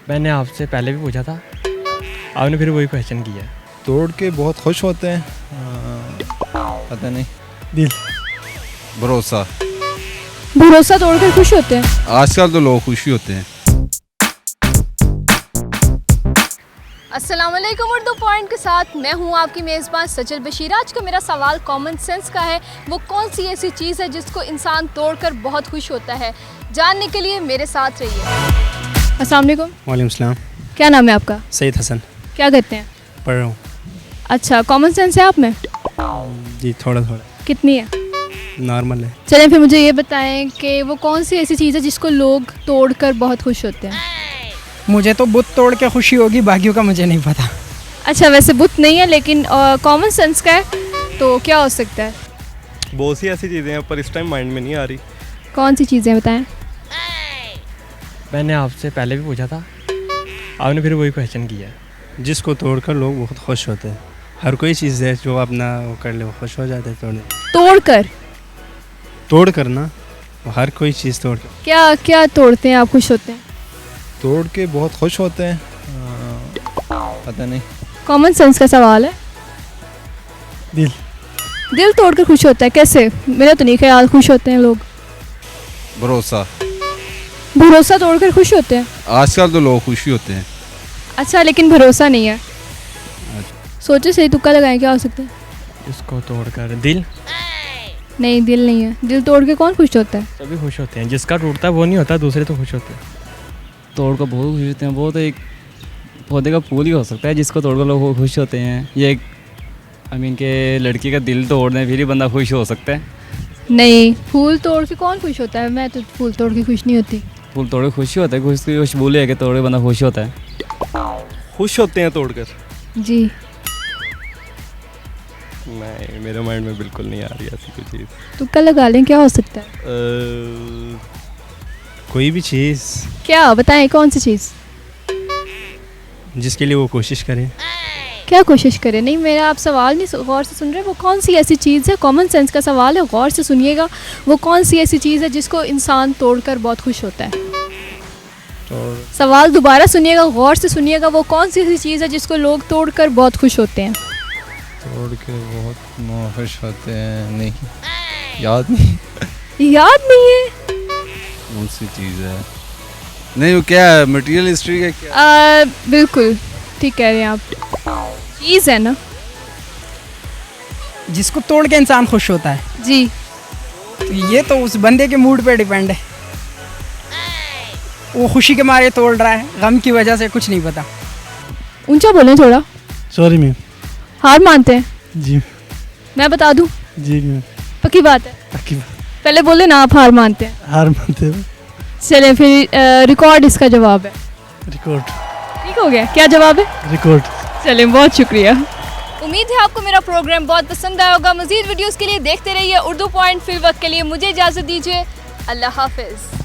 मैंने आपसे पहले भी पूछा था, आपने फिर वही क्वेश्चन किया। तोड़ के बहुत खुश होते हैं, पता नहीं। दिल। भरोसा। भरोसा तोड़कर खुश होते हैं। आजकल तो लोग खुशी होते हैं। अस्सलाम वालेकुम। उर्दू पॉइंट के साथ मैं हूं आपकी मेज़बान सजल बशीर। आज का मेरा सवाल कॉमन सेंस का है। वो कौन सी ऐसी चीज़ है जिसको इंसान तोड़कर बहुत खुश होता है? जानने के लिए मेरे साथ रहिए। अस्सलाम वालेकुम। वालेकुम सलाम। क्या नाम है आपका? सईद हसन। क्या करते हैं? पढ़ रहा हूँ। अच्छा, कॉमन सेंस है आप में? जी थोड़ा थोड़ा। कितनी है? नॉर्मल है। चलें फिर मुझे ये बताएं कि वो कौन सी ऐसी चीज़ है जिसको लोग तोड़कर बहुत खुश होते हैं? मुझे तो बुत तोड़ के खुशी होगी, बाकियों का मुझे नहीं पता। अच्छा, वैसे बुत नहीं है लेकिन कॉमन सेंस का है, तो क्या हो सकता है? बहुत सी ऐसी चीज़ें हैं पर इस टाइम माइंड में नहीं आ रही। कौन सी चीज़ें बताएं? मैंने आपसे पहले भी पूछा था, आपने फिर वही क्वेश्चन किया। जिसको तोड़कर लोग बहुत खुश होते हैं। हर कोई चीज़ है जो अपना वो कर ले वो खुश हो जाते हैं। तोड़ करना हर कोई चीज़ तोड़ कर। क्या क्या तोड़ते हैं आप खुश होते हैं? तोड़ के बहुत खुश होते हैं, पता नहीं। कॉमन सेंस का सवाल है। दिल। दिल तोड़कर खुश होता है कैसे? मेरा तो नहीं ख्याल खुश होते हैं लोग। भरोसा। भरोसा तोड़कर खुश होते हैं। आजकल तो लोग खुशी होते हैं। अच्छा, लेकिन भरोसा नहीं है। सोचो सही, तुक्का लगाएं, क्या हो सकता है? इसको तोड़कर दिल। नहीं, दिल नहीं है। दिल तोड़ के कौन खुश होता है? सभी खुश होते हैं, जिसका टूटता है वो नहीं होता, दूसरे तो खुश होते हैं। तोड़ कर बहुत खुश होते हैं। वो तो एक पौधे का फूल ही हो सकता है जिसको तोड़ कर लोग खुश होते हैं। ये एक के लड़की का दिल तोड़ने फिर ही बंदा खुश हो सकता है। नहीं, फूल तोड़ के कौन खुश होता है? मैं तो फूल तोड़ के खुश नहीं होती। फूल तोड़ के खुशी होता है, खुशबू है कि तोड़ के बंदा खुश होता है। खुश होते हैं तोड़कर। जी। नहीं, मेरे माइंड में बिल्कुल नहीं आ रही ऐसी कोई चीज़। तुक्का लगा लें, क्या हो सकता है? कोई भी चीज़ क्या बताएं, कौन सी चीज़? जिसके लिए वो कोशिश करें। क्या कोशिश करें? नहीं, मेरा आप सवाल नहीं गौर से सुन रहे। वो कौन सी ऐसी चीज़ है? कॉमन सेंस का सवाल है, गौर से सुनिएगा। वो कौन सी ऐसी चीज़ है जिसको इंसान तोड़कर बहुत खुश होता है? सवाल दोबारा सुनिएगा, गौर से सुनिएगा। वो कौन सी ऐसी चीज़ है जिसको लोग तोड़कर बहुत खुश होते हैं? तोड़ के बहुत खुश होते हैं, नहीं याद नहीं। याद नहीं है? कौन सी चीज़ है? नहीं, वो क्या है? मटेरियल हिस्ट्री का क्या? बिल्कुल ठीक कह रहे हैं आप। चीज़ है ना? जिसको तोड़ के इंसान खुश होता है, जी। तो ये तो उस बंदे के मूड पे डिपेंड है। वो खुशी के मारे तोड़ रहा है, गम की वजह से कुछ नहीं पता। ऊंचा बोलें थोड़ा। Sorry ma'am. हार मानते हैं? जी। मैं बता दूं? जी मैम। पक्की बात है? पक्की पहले बोले ना आप हार मानते हैं। हार मानते हैं। चलें फिर, रिकॉर्ड इसका जवाब है। रिकॉर्ड। ठीक हो गया? क्या जवाब है? रिकॉर्ड। चलें, बहुत शुक्रिया। उम्मीद है आपको मेरा प्रोग्राम बहुत पसंद आया होगा। मज़ीद वीडियोस के लिए देखते रहिए उर्दू पॉइंट। फिर वक्त के लिए मुझे इजाज़त दीजिए। अल्लाह हाफिज़।